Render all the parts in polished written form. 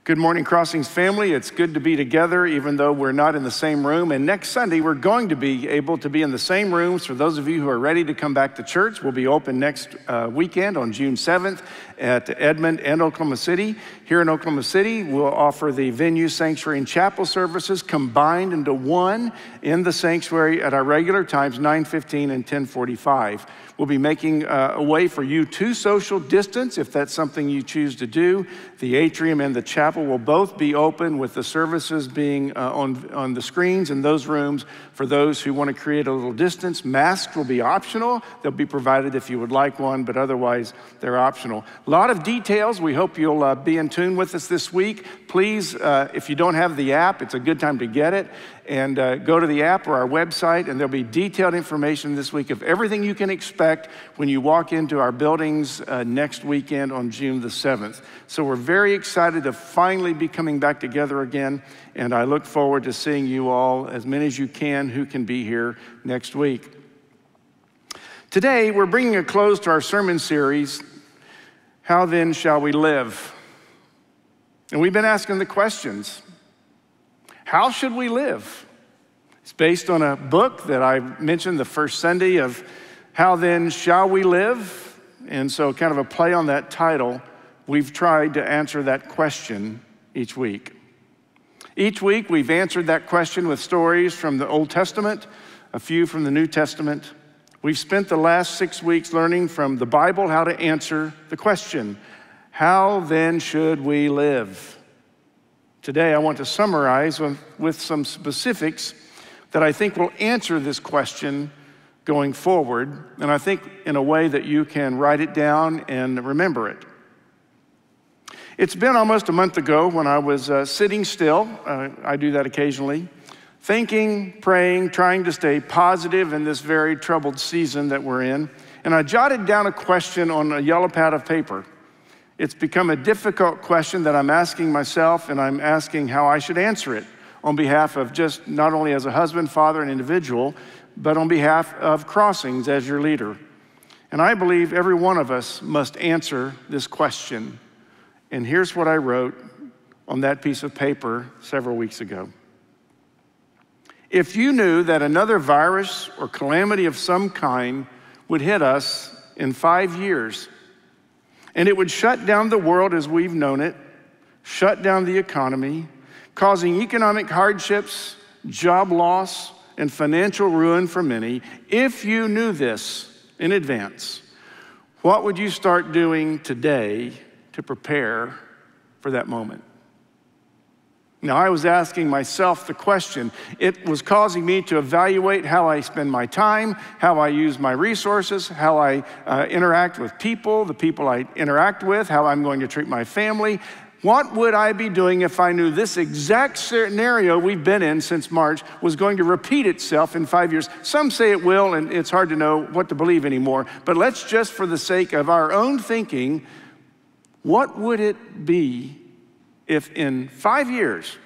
Good morning, Crossings family. It's good to be together, even though we're not in the same room. And next Sunday, we're going to be able to be in the same rooms. For those of you who are ready to come back to church, we'll be open next weekend on June 7th at Edmond and Oklahoma City. Here in Oklahoma City, we'll offer the venue, sanctuary, and chapel services combined into one in the sanctuary at our regular times, 9:15 and 10:45. We'll be making a way for you to social distance if that's something you choose to do. The atrium and the chapel will both be open with the services being on the screens in those rooms for those who want to create a little distance. Masks will be optional. They'll be provided if you would like one, but otherwise they're optional. A lot of details. We hope you'll be in tune with us this week. Please, if you don't have the app, it's a good time to get it. And go to the app or our website, and there'll be detailed information this week of everything you can expect when you walk into our buildings next weekend on June the 7th. So we're very excited to finally be coming back together again, and I look forward to seeing you all, as many as you can, who can be here next week. Today, we're bringing a close to our sermon series, How Then Shall We Live? And we've been asking the questions. How should we live? It's based on a book that I mentioned the first Sunday of How Then Shall We Live? And so kind of a play on that title, we've tried to answer that question each week. Each week we've answered that question with stories from the Old Testament, a few from the New Testament. We've spent the last 6 weeks learning from the Bible how to answer the question, how then should we live? Today, I want to summarize with some specifics that I think will answer this question going forward, and I think in a way that you can write it down and remember it. It's been almost a month ago when I was sitting still, I do that occasionally, thinking, praying, trying to stay positive in this very troubled season that we're in, and I jotted down a question on a yellow pad of paper. It's become a difficult question that I'm asking myself, and I'm asking how I should answer it on behalf of just not only as a husband, father, and individual, but on behalf of Crossings as your leader. And I believe every one of us must answer this question. And here's what I wrote on that piece of paper several weeks ago. If you knew that another virus or calamity of some kind would hit us in 5 years, and it would shut down the world as we've known it, shut down the economy, causing economic hardships, job loss, and financial ruin for many. If you knew this in advance, what would you start doing today to prepare for that moment? Now, I was asking myself the question. It was causing me to evaluate how I spend my time, how I use my resources, how I interact with people, the people I interact with, how I'm going to treat my family. What would I be doing if I knew this exact scenario we've been in since March was going to repeat itself in 5 years? Some say it will, and it's hard to know what to believe anymore. But let's just, for the sake of our own thinking, what would it be if in 5 years,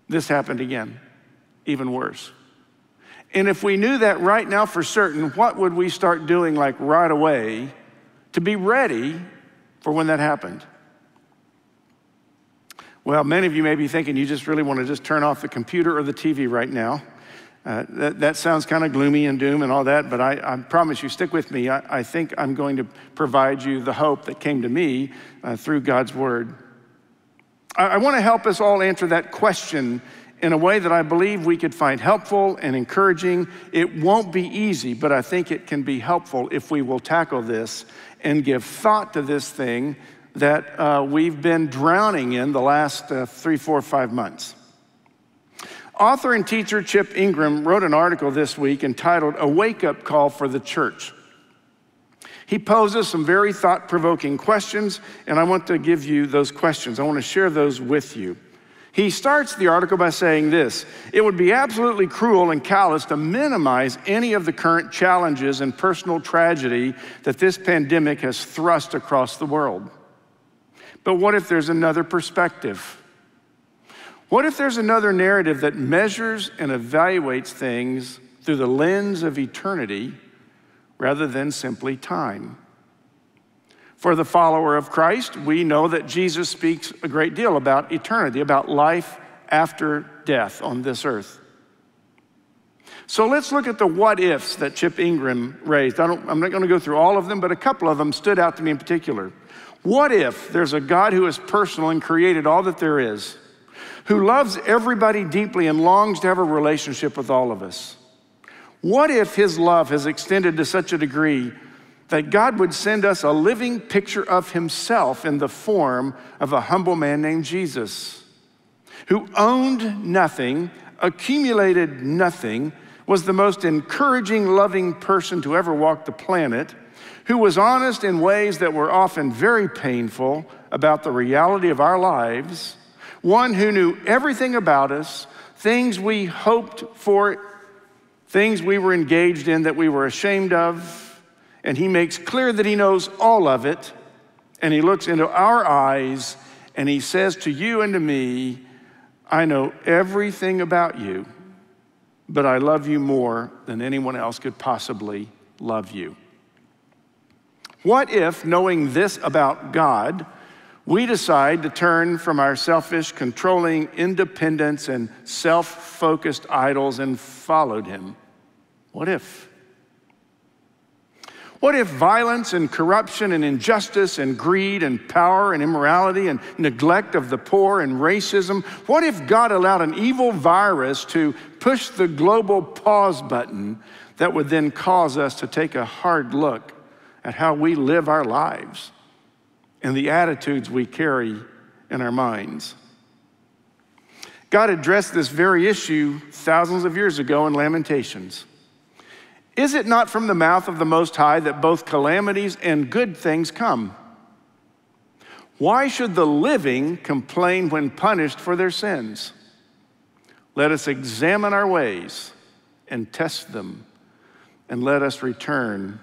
this happened again, even worse? And if we knew that right now for certain, what would we start doing like right away to be ready for when that happened? Well, many of you may be thinking you just really want to just turn off the computer or the TV right now. That sounds kind of gloomy and doom and all that, but I promise you, stick with me. I think I'm going to provide you the hope that came to me through God's word. I want to help us all answer that question in a way that I believe we could find helpful and encouraging. It won't be easy, but I think it can be helpful if we will tackle this and give thought to this thing that we've been drowning in the last 3, 4, 5 months. Author and teacher Chip Ingram wrote an article this week entitled A Wake-Up Call for the Church. He poses some very thought-provoking questions, and I want to give you those questions. I want to share those with you. He starts the article by saying this: it would be absolutely cruel and callous to minimize any of the current challenges and personal tragedy that this pandemic has thrust across the world. But what if there's another perspective? What if there's another narrative that measures and evaluates things through the lens of eternity rather than simply time? For the follower of Christ, we know that Jesus speaks a great deal about eternity, about life after death on this earth. So let's look at the what ifs that Chip Ingram raised. I'm not going to go through all of them, but a couple of them stood out to me in particular. What if there's a God who is personal and created all that there is, who loves everybody deeply and longs to have a relationship with all of us? What if his love has extended to such a degree that God would send us a living picture of himself in the form of a humble man named Jesus, who owned nothing, accumulated nothing, was the most encouraging, loving person to ever walk the planet, who was honest in ways that were often very painful about the reality of our lives, one who knew everything about us, things we hoped for, things we were engaged in that we were ashamed of, and he makes clear that he knows all of it, and he looks into our eyes, and he says to you and to me, I know everything about you, but I love you more than anyone else could possibly love you. What if, knowing this about God, we decide to turn from our selfish, controlling independence and self-focused idols and followed him? What if? What if violence and corruption and injustice and greed and power and immorality and neglect of the poor and racism, what if God allowed an evil virus to push the global pause button that would then cause us to take a hard look at how we live our lives and the attitudes we carry in our minds? God addressed this very issue thousands of years ago in Lamentations. Is it not from the mouth of the Most High that both calamities and good things come? Why should the living complain when punished for their sins? Let us examine our ways and test them, and let us return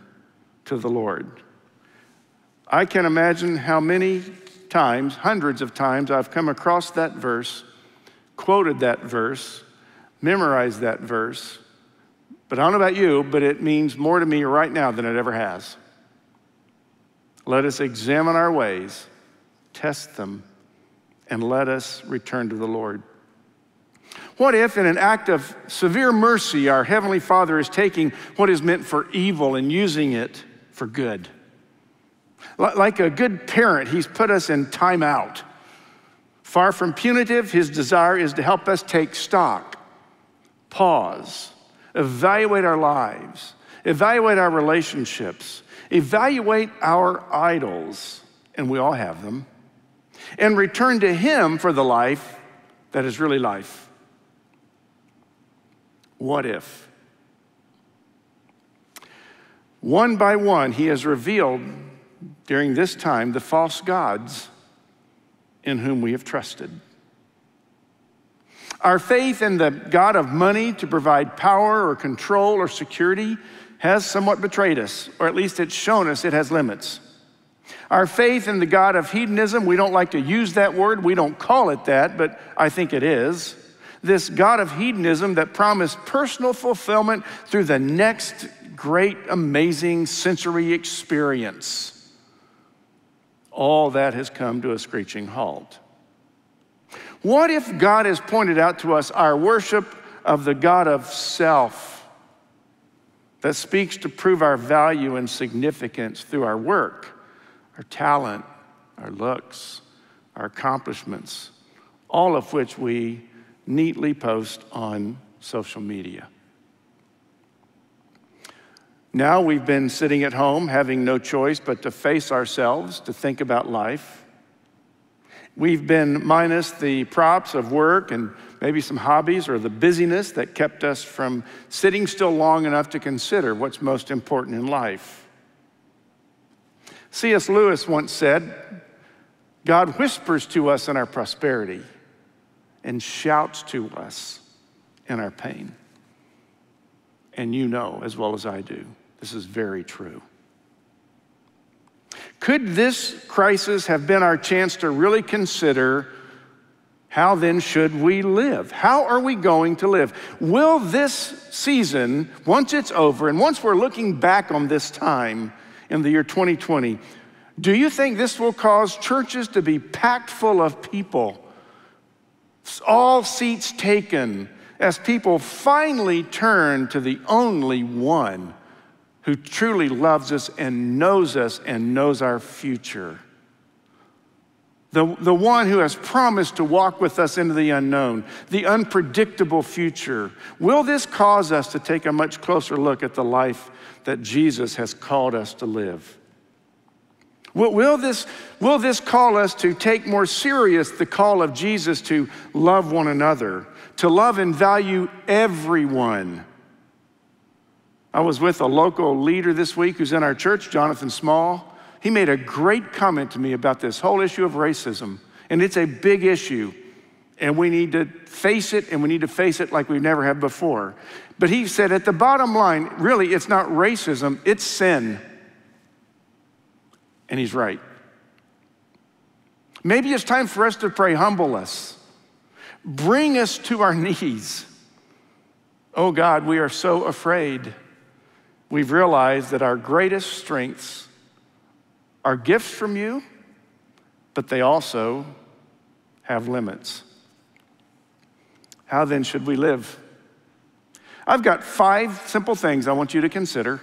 to the Lord. I can imagine how many times, hundreds of times, I've come across that verse, quoted that verse, memorized that verse. But I don't know about you, but it means more to me right now than it ever has. Let us examine our ways, test them, and let us return to the Lord. What if, in an act of severe mercy, our Heavenly Father is taking what is meant for evil and using it for good? Like a good parent, he's put us in timeout. Far from punitive, his desire is to help us take stock, pause, evaluate our lives, evaluate our relationships, evaluate our idols, and we all have them, and return to him for the life that is really life. What if? One by one, he has revealed during this time the false gods in whom we have trusted. Our faith in the God of money to provide power or control or security has somewhat betrayed us, or at least it's shown us it has limits. Our faith in the God of hedonism, we don't like to use that word, we don't call it that, but I think it is. This God of hedonism that promised personal fulfillment through the next great, amazing sensory experience. All that has come to a screeching halt. What if God has pointed out to us our worship of the God of self that speaks to prove our value and significance through our work, our talent, our looks, our accomplishments, all of which we neatly post on social media? Now we've been sitting at home having no choice but to face ourselves, to think about life. We've been minus the props of work and maybe some hobbies or the busyness that kept us from sitting still long enough to consider what's most important in life. C.S. Lewis once said, God whispers to us in our prosperity and shouts to us in our pain. And you know as well as I do, this is very true. Could this crisis have been our chance to really consider how then should we live? How are we going to live? Will this season, once it's over and once we're looking back on this time in the year 2020, Do you think this will cause churches to be packed full of people, all seats taken, as people finally turn to the only one who truly loves us and knows our future? The one who has promised to walk with us into the unknown, the unpredictable future. Will this cause us to take a much closer look at the life that Jesus has called us to live? Will this call us to take more serious the call of Jesus to love one another, to love and value everyone? I was with a local leader this week who's in our church, Jonathan Small. He made a great comment to me about this whole issue of racism, and it's a big issue, and we need to face it, and we need to face it like we've never have before. But he said at the bottom line, really, it's not racism, it's sin. And he's right. Maybe it's time for us to pray, humble us, bring us to our knees. Oh God, we are so afraid. We've realized that our greatest strengths are gifts from you, but they also have limits. How then should we live? I've got 5 simple things I want you to consider.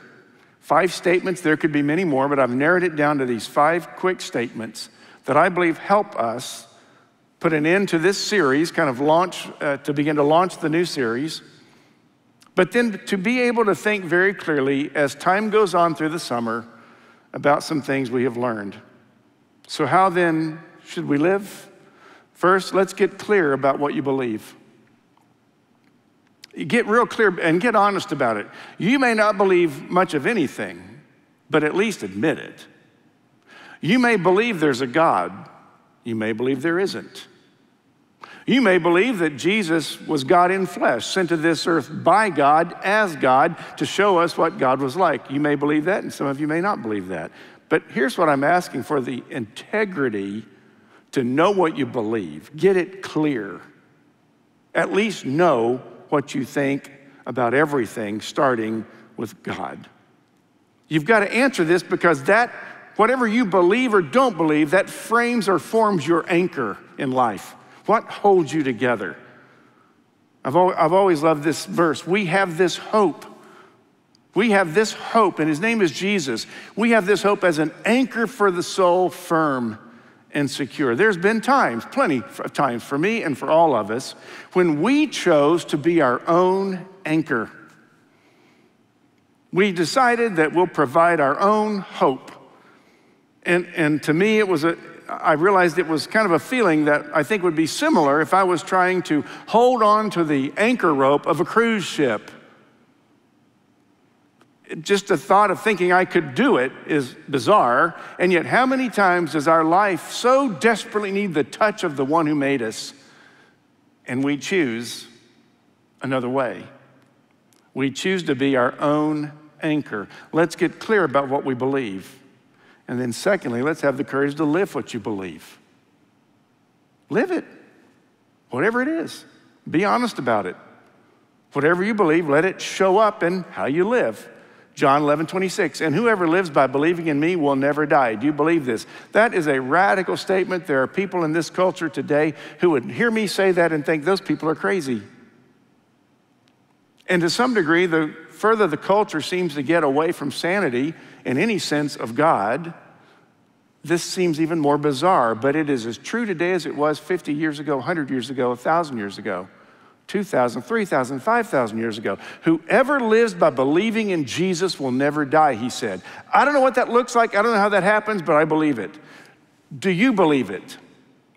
5 statements. There could be many more, but I've narrowed it down to these 5 quick statements that I believe help us put an end to this series, kind of to begin to launch the new series, but then to be able to think very clearly as time goes on through the summer about some things we have learned. So how then should we live? First, let's get clear about what you believe. Get real clear and get honest about it. You may not believe much of anything, but at least admit it. You may believe there's a God. You may believe there isn't. You may believe that Jesus was God in flesh, sent to this earth by God, as God, to show us what God was like. You may believe that, and some of you may not believe that. But here's what I'm asking for: the integrity to know what you believe. Get it clear. At least know what you think about everything, starting with God. You've got to answer this, because whatever you believe or don't believe, that frames or forms your anchor in life. What holds you together? I've always loved this verse. We have this hope. We have this hope, and his name is Jesus. We have this hope as an anchor for the soul, firm and secure. There's been times, plenty of times for me and for all of us, when we chose to be our own anchor. We decided that we'll provide our own hope. And to me, I realized it was kind of a feeling that I think would be similar if I was trying to hold on to the anchor rope of a cruise ship. Just the thought of thinking I could do it is bizarre, and yet how many times does our life so desperately need the touch of the one who made us, and we choose another way? We choose to be our own anchor. Let's get clear about what we believe. And then secondly, let's have the courage to live what you believe. Live it, whatever it is. Be honest about it. Whatever you believe, let it show up in how you live. John 11:26, and whoever lives by believing in me will never die. Do you believe this? That is a radical statement. There are people in this culture today who would hear me say that and think those people are crazy. And to some degree, the further the culture seems to get away from sanity in any sense of God, this seems even more bizarre, but it is as true today as it was 50 years ago, 100 years ago, 1,000 years ago, 2,000, 3,000, 5,000 years ago. Whoever lives by believing in Jesus will never die, he said. I don't know what that looks like. I don't know how that happens, but I believe it. Do you believe it?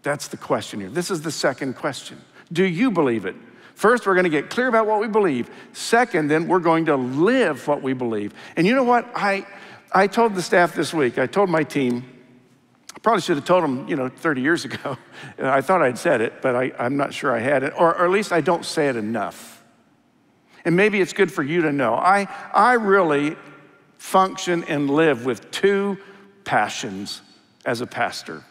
That's the question here. This is the second question. Do you believe it? First, we're going to get clear about what we believe. Second, then we're going to live what we believe. And you know what? I told the staff this week, I told my team, I probably should have told them, 30 years ago. I thought I'd said it, but I'm not sure I had it, or at least I don't say it enough. And maybe it's good for you to know. I really function and live with 2 passions as a pastor.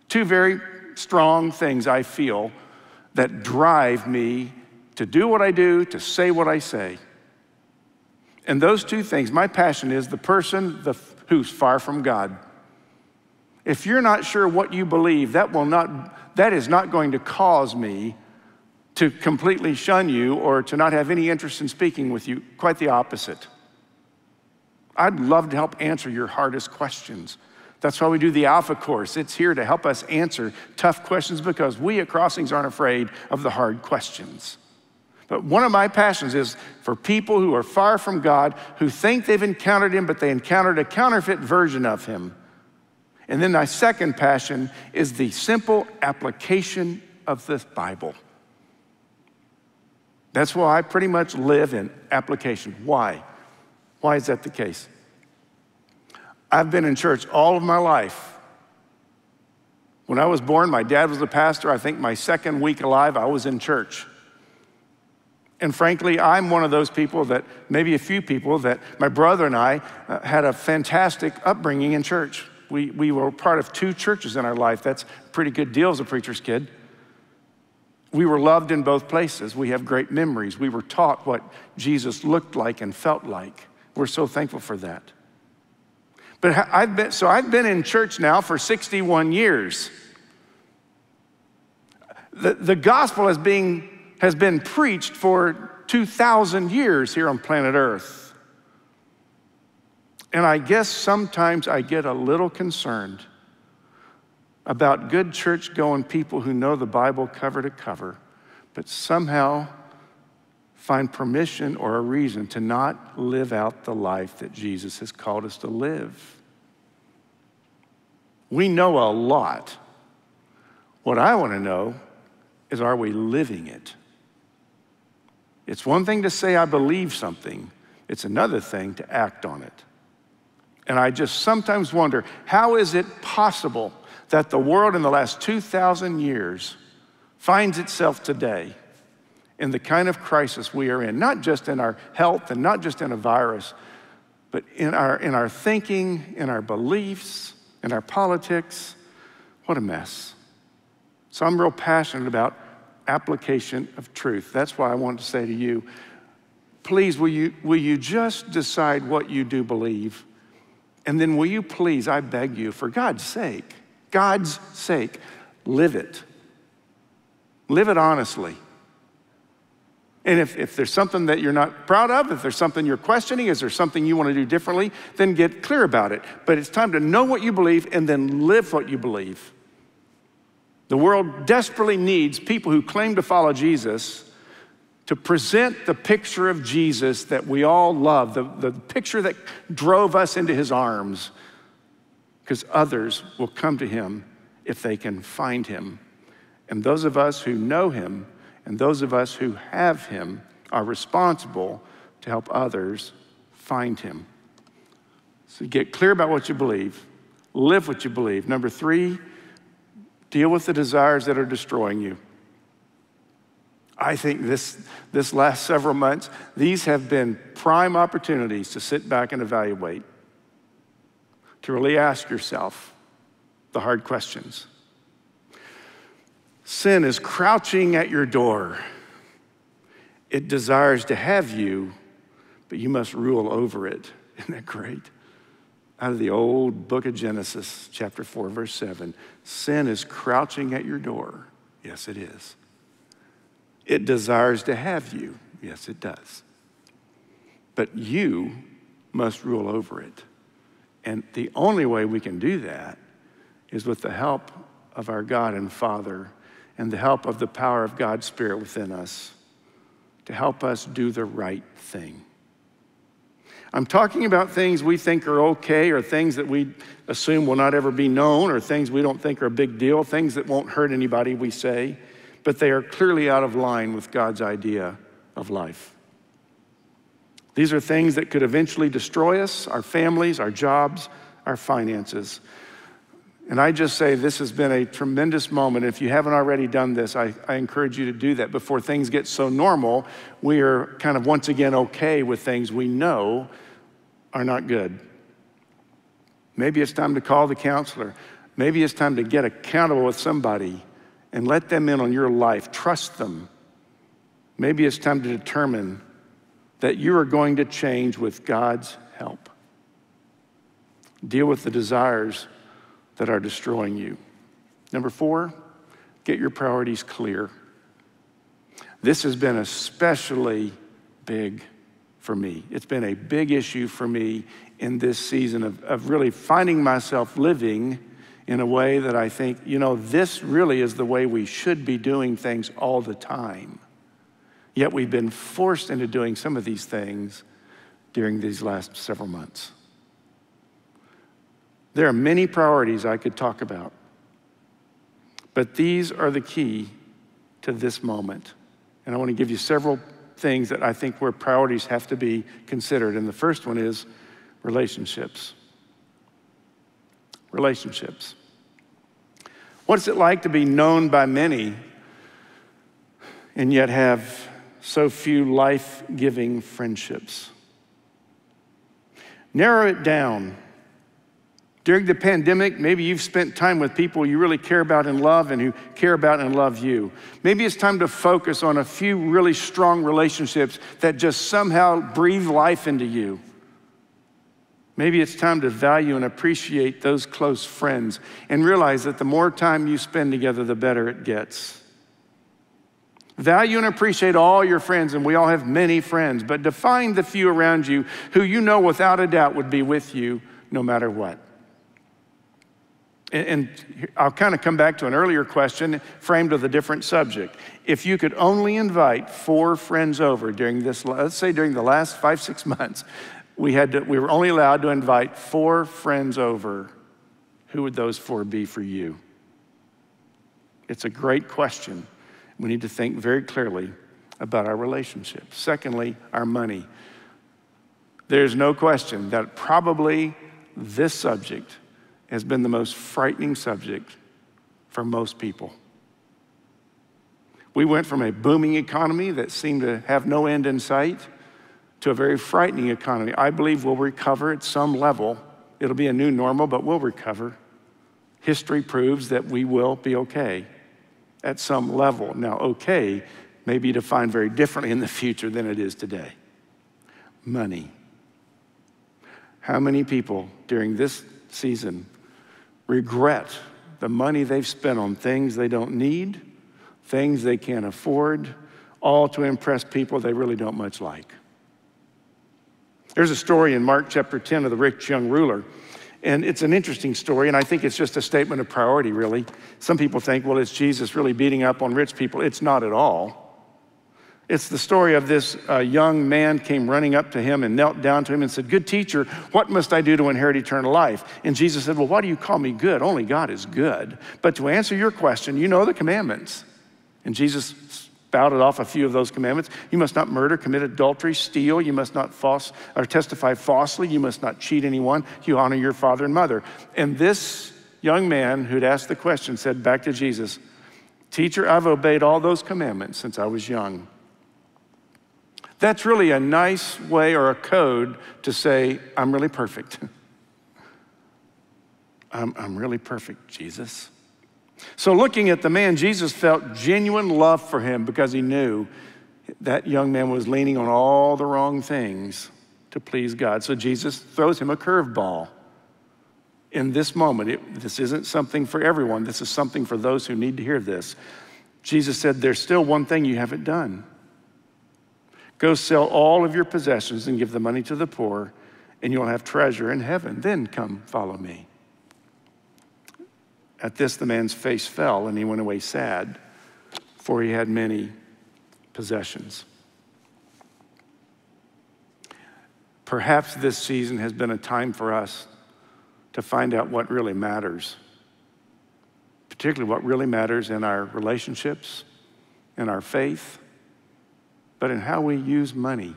2 very strong things I feel that drive me to do what I do, to say what I say. And those 2 things, my passion is the person who's far from God. If you're not sure what you believe, that is not going to cause me to completely shun you or to not have any interest in speaking with you. Quite the opposite. I'd love to help answer your hardest questions. That's why we do the Alpha course. It's here to help us answer tough questions because we at Crossings aren't afraid of the hard questions. But one of my passions is for people who are far from God, who think they've encountered him, but they encountered a counterfeit version of him. And then my second passion is the simple application of the Bible. That's why I pretty much live in application. Why? Why is that the case? I've been in church all of my life. When I was born, my dad was a pastor. I think my second week alive, I was in church. And frankly, I'm one of those people that, maybe a few people, that my brother and I had a fantastic upbringing in church. We were part of 2 churches in our life. That's a pretty good deal as a preacher's kid. We were loved in both places. We have great memories. We were taught what Jesus looked like and felt like. We're so thankful for that. But I've been in church now for 61 years. The gospel has been preached for 2,000 years here on planet Earth. And I guess sometimes I get a little concerned about good church-going people who know the Bible cover to cover, but somehow find permission or a reason to not live out the life that Jesus has called us to live. We know a lot. What I want to know is, are we living it? It's one thing to say I believe something. It's another thing to act on it. And I just sometimes wonder, how is it possible that the world in the last 2,000 years finds itself today in the kind of crisis we are in, not just in our health and not just in a virus, but in our thinking, in our beliefs, in our politics? What a mess. So I'm real passionate about application of truth. That's why I want to say to you, please, will you just decide what you do believe? And then will you please, I beg you, for God's sake, live it. Live it honestly. And if there's something that you're not proud of, if there's something you're questioning, is there something you want to do differently, then get clear about it. But it's time to know what you believe and then live what you believe. The world desperately needs people who claim to follow Jesus to present the picture of Jesus that we all love, the picture that drove us into his arms, because others will come to him if they can find him. And those of us who know him and those of us who have him are responsible to help others find him. So get clear about what you believe, live what you believe. Number 3, deal with the desires that are destroying you. I think this last several months, these have been prime opportunities to sit back and evaluate, to really ask yourself the hard questions. Sin is crouching at your door. It desires to have you, but you must rule over it. Isn't that great? Out of the old book of Genesis, chapter 4, verse 7. Sin is crouching at your door. Yes, it is. It desires to have you. Yes, it does. But you must rule over it. And the only way we can do that is with the help of our God and Father and the help of the power of God's Spirit within us to help us do the right thing. I'm talking about things we think are okay, or things that we assume will not ever be known, or things we don't think are a big deal, things that won't hurt anybody, we say, but they are clearly out of line with God's idea of life. These are things that could eventually destroy us, our families, our jobs, our finances. And I just say this has been a tremendous moment. If you haven't already done this, I encourage you to do that before things get so normal, we are kind of once again okay with things we know are not good. Maybe it's time to call the counselor. Maybe it's time to get accountable with somebody and let them in on your life. Trust them. Maybe it's time to determine that you are going to change with God's help. Deal with the desires that are destroying you. Number 4, get your priorities clear. This has been especially big for me. It's been a big issue for me in this season of really finding myself living in a way that I think, this really is the way we should be doing things all the time. Yet we've been forced into doing some of these things during these last several months. There are many priorities I could talk about, but these are the key to this moment. And I want to give you several things that I think where priorities have to be considered. And the first one is relationships. Relationships. What's it like to be known by many and yet have so few life-giving friendships? Narrow it down. During the pandemic, maybe you've spent time with people you really care about and love and who care about and love you. Maybe it's time to focus on a few really strong relationships that just somehow breathe life into you. Maybe it's time to value and appreciate those close friends and realize that the more time you spend together, the better it gets. Value and appreciate all your friends, and we all have many friends, but define the few around you who you know without a doubt would be with you no matter what. And I'll kind of come back to an earlier question framed with a different subject. If you could only invite 4 friends over during this, let's say during the last 5-6 months, we were only allowed to invite 4 friends over, who would those 4 be for you? It's a great question. We need to think very clearly about our relationships. Secondly, our money. There's no question that probably this subject has been the most frightening subject for most people. We went from a booming economy that seemed to have no end in sight to a very frightening economy. I believe we'll recover at some level. It'll be a new normal, but we'll recover. History proves that we will be okay at some level. Now, okay may be defined very differently in the future than it is today. Money. How many people during this season regret the money they've spent on things they don't need, things they can't afford, all to impress people they really don't much like? There's a story in Mark chapter 10 of the rich young ruler, and it's an interesting story, and I think it's just a statement of priority, really. Some people think, well, it's Jesus really beating up on rich people. It's not at all. It's the story of this young man came running up to him and knelt down to him and said, "Good teacher, what must I do to inherit eternal life?" And Jesus said, "Well, why do you call me good? Only God is good. But to answer your question, you know the commandments." And Jesus spouted off a few of those commandments. You must not murder, commit adultery, steal. You must not testify falsely. You must not cheat anyone. You honor your father and mother. And this young man who'd asked the question said back to Jesus, "Teacher, I've obeyed all those commandments since I was young." That's really a nice way or a code to say, I'm really perfect. I'm really perfect, Jesus. So looking at the man, Jesus felt genuine love for him because he knew that young man was leaning on all the wrong things to please God. So Jesus throws him a curveball. In this moment, this isn't something for everyone. This is something for those who need to hear this. Jesus said, there's still one thing you haven't done. Go sell all of your possessions and give the money to the poor, and you'll have treasure in heaven. Then come follow me. At this, the man's face fell, and he went away sad, for he had many possessions. Perhaps this season has been a time for us to find out what really matters, particularly what really matters in our relationships, in our faith, but in how we use money.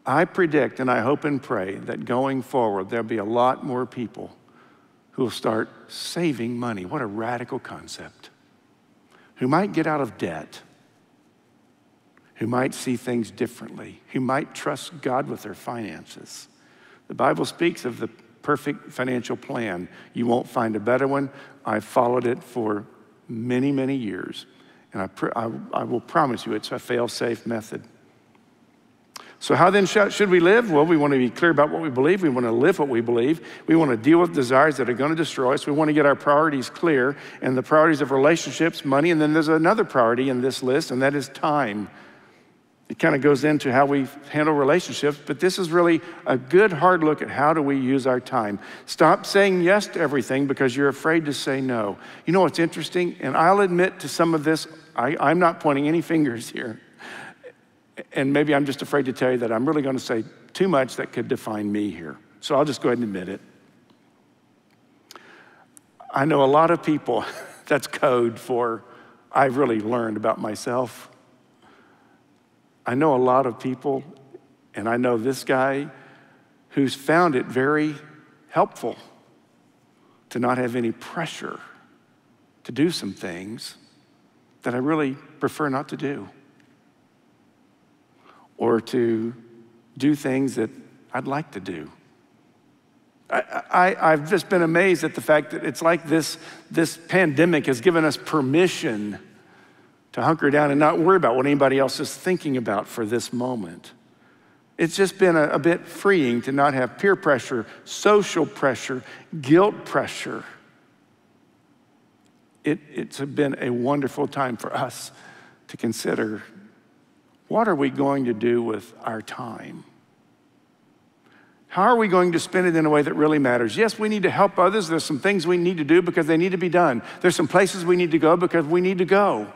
I predict and I hope and pray that going forward, there'll be a lot more people who will start saving money. What a radical concept. Who might get out of debt, who might see things differently, who might trust God with their finances. The Bible speaks of the perfect financial plan. You won't find a better one. I've followed it for many, many years. And I will promise you it's a fail-safe method. So how then should we live? Well, we want to be clear about what we believe. We want to live what we believe. We want to deal with desires that are going to destroy us. We want to get our priorities clear, and the priorities of relationships, money, and then there's another priority in this list, and that is time. It kind of goes into how we handle relationships, but this is really a good hard look at how do we use our time. Stop saying yes to everything because you're afraid to say no. You know what's interesting? And I'll admit to some of this, I'm not pointing any fingers here. And maybe I'm just afraid to tell you that I'm really going to say too much that could define me here. So I'll just go ahead and admit it. I know a lot of people, that's code for I've really learned about myself. I know a lot of people, and I know this guy who's found it very helpful to not have any pressure to do some things that I really prefer not to do, or to do things that I'd like to do. I've just been amazed at the fact that it's like this pandemic has given us permission to hunker down and not worry about what anybody else is thinking about for this moment. It's just been a bit freeing to not have peer pressure, social pressure, guilt pressure. It's been a wonderful time for us to consider, what are we going to do with our time? How are we going to spend it in a way that really matters? Yes, we need to help others. There's some things we need to do because they need to be done. There's some places we need to go because we need to go.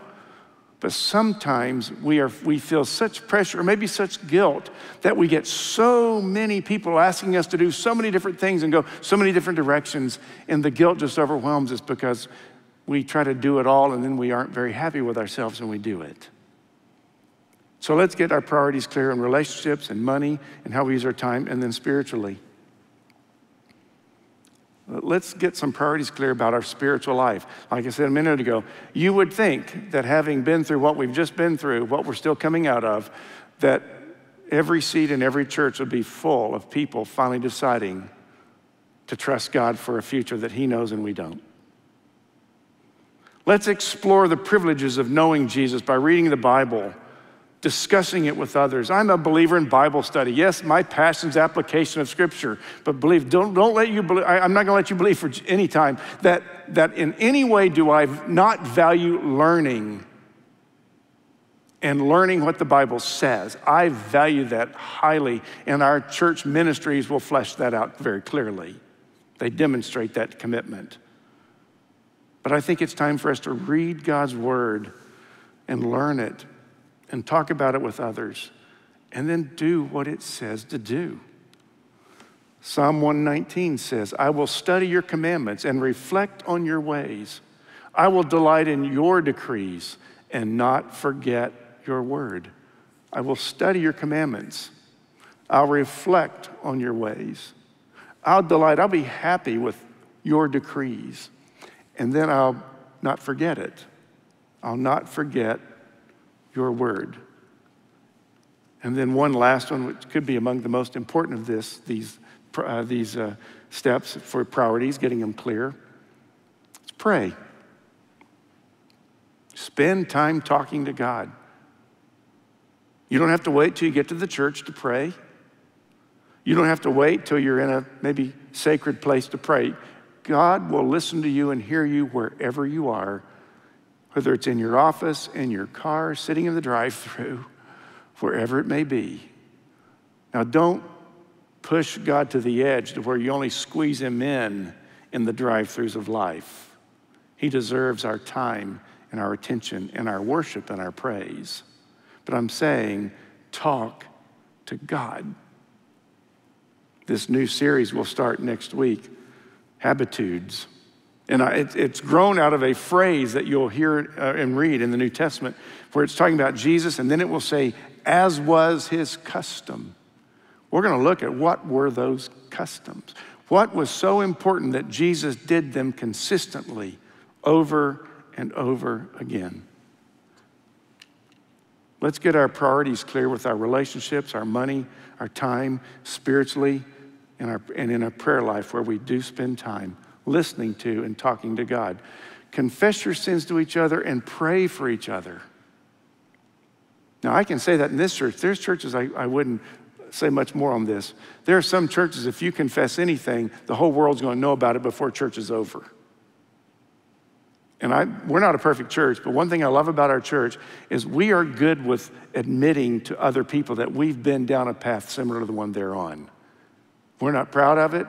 But sometimes we feel such pressure, or maybe such guilt, that we get so many people asking us to do so many different things and go so many different directions, and the guilt just overwhelms us because we try to do it all and then we aren't very happy with ourselves when we do it. So let's get our priorities clear in relationships and money and how we use our time, and then spiritually. Let's get some priorities clear about our spiritual life. Like I said a minute ago, you would think that having been through what we've just been through, what we're still coming out of, that every seat in every church would be full of people finally deciding to trust God for a future that He knows and we don't. Let's explore the privileges of knowing Jesus by reading the Bible, discussing it with others. I'm a believer in Bible study. Yes, my passion's application of Scripture, but don't let you believe, I'm not gonna let you believe for any time that in any way do I not value learning and learning what the Bible says. I value that highly, and our church ministries will flesh that out very clearly. They demonstrate that commitment. But I think it's time for us to read God's word and learn it and talk about it with others, and then do what it says to do. Psalm 119 says, I will study your commandments and reflect on your ways. I will delight in your decrees and not forget your word. I will study your commandments. I'll reflect on your ways. I'll be happy with your decrees, and then I'll not forget it. I'll not forget your word. And then one last one, which could be among the most important of these steps for priorities, getting them clear. Let's pray. Spend time talking to God. You don't have to wait till you get to the church to pray. You don't have to wait till you're in a maybe sacred place to pray. God will listen to you and hear you wherever you are, whether it's in your office, in your car, sitting in the drive-thru, wherever it may be. Now, don't push God to the edge to where you only squeeze him in the drive-thrus of life. He deserves our time and our attention and our worship and our praise. But I'm saying, talk to God. This new series will start next week, Habitudes. And it's grown out of a phrase that you'll hear and read in the New Testament where it's talking about Jesus, and then it will say, as was his custom. We're going to look at what were those customs. What was so important that Jesus did them consistently over and over again. Let's get our priorities clear with our relationships, our money, our time, spiritually, and in our prayer life where we do spend time listening to and talking to God. Confess your sins to each other and pray for each other. Now, I can say that in this church. There's churches I wouldn't say much more on this. There are some churches, if you confess anything, the whole world's going to know about it before church is over. And we're not a perfect church, but one thing I love about our church is we are good with admitting to other people that we've been down a path similar to the one they're on. We're not proud of it,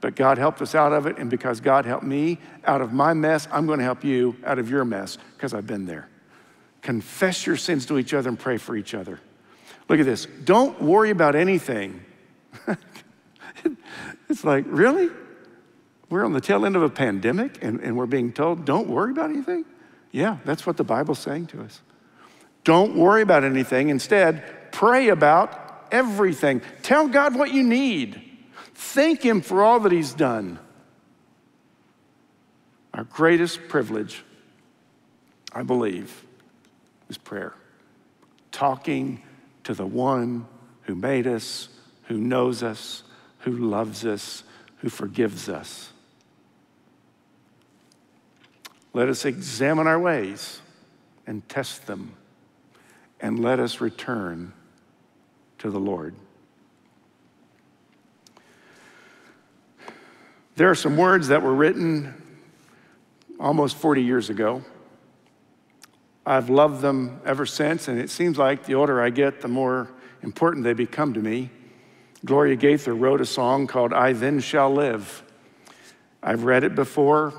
but God helped us out of it, and because God helped me out of my mess, I'm going to help you out of your mess because I've been there. Confess your sins to each other and pray for each other. Look at this. Don't worry about anything. It's like, really? We're on the tail end of a pandemic and we're being told, don't worry about anything? Yeah, that's what the Bible's saying to us. Don't worry about anything. Instead, pray about everything. Tell God what you need. Thank him for all that he's done. Our greatest privilege, I believe, is prayer. Talking to the one who made us, who knows us, who loves us, who forgives us. Let us examine our ways and test them, and let us return to the Lord. There are some words that were written almost 40 years ago. I've loved them ever since, and it seems like the older I get, the more important they become to me. Gloria Gaither wrote a song called I Then Shall Live. I've read it before.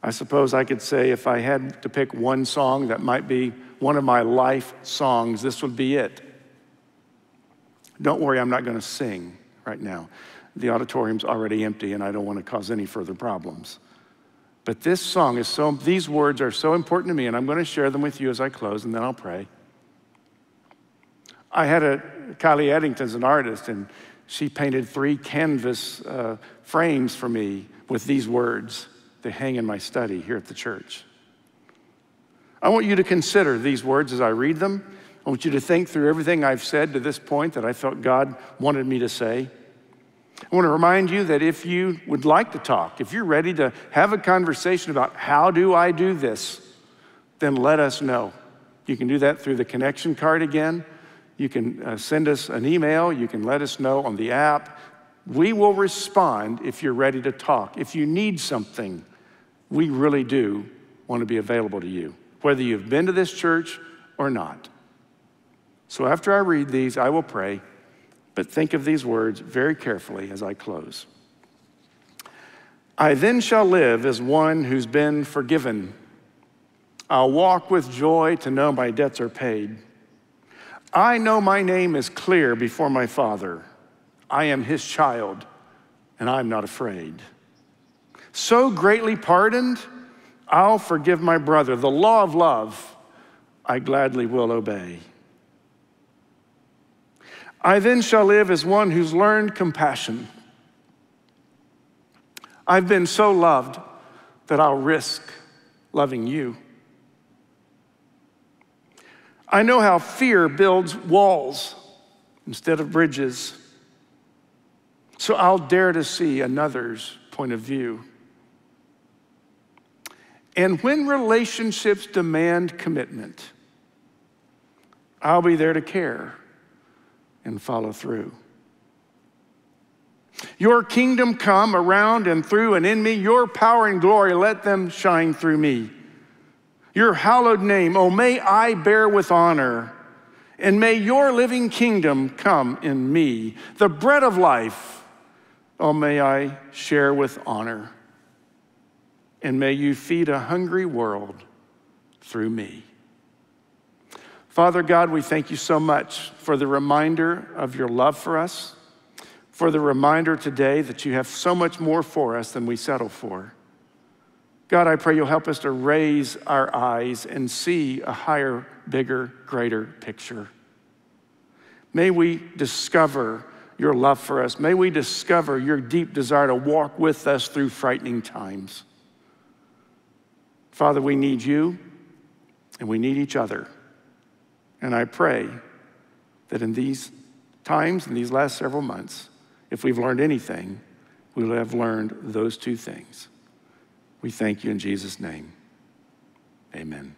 I suppose I could say if I had to pick one song that might be one of my life songs, this would be it. Don't worry, I'm not going to sing right now. The auditorium's already empty, and I don't want to cause any further problems. But this song is these words are so important to me, and I'm going to share them with you as I close, and then I'll pray. Kylie Eddington's an artist, and she painted 3 canvas frames for me with these words. They hang in my study here at the church. I want you to consider these words as I read them. I want you to think through everything I've said to this point that I felt God wanted me to say. I want to remind you that if you would like to talk, if you're ready to have a conversation about how do I do this, then let us know. You can do that through the connection card again. You can send us an email. You can let us know on the app. We will respond if you're ready to talk. If you need something, we really do want to be available to you, whether you've been to this church or not. So after I read these, I will pray. But think of these words very carefully as I close. I then shall live as one who's been forgiven. I'll walk with joy to know my debts are paid. I know my name is clear before my Father. I am his child, and I'm not afraid. So greatly pardoned, I'll forgive my brother. The law of love, I gladly will obey. I then shall live as one who's learned compassion. I've been so loved that I'll risk loving you. I know how fear builds walls instead of bridges, so I'll dare to see another's point of view. And when relationships demand commitment, I'll be there to care and follow through. Your kingdom come around and through and in me. Your power and glory, let them shine through me. Your hallowed name, oh, may I bear with honor, and may your living kingdom come in me. The bread of life, oh, may I share with honor, and may you feed a hungry world through me. Father God, we thank you so much for the reminder of your love for us, for the reminder today that you have so much more for us than we settle for. God, I pray you'll help us to raise our eyes and see a higher, bigger, greater picture. May we discover your love for us. May we discover your deep desire to walk with us through frightening times. Father, we need you and we need each other. And I pray that in these times, in these last several months, if we've learned anything, we will have learned those 2 things. We thank you in Jesus' name. Amen.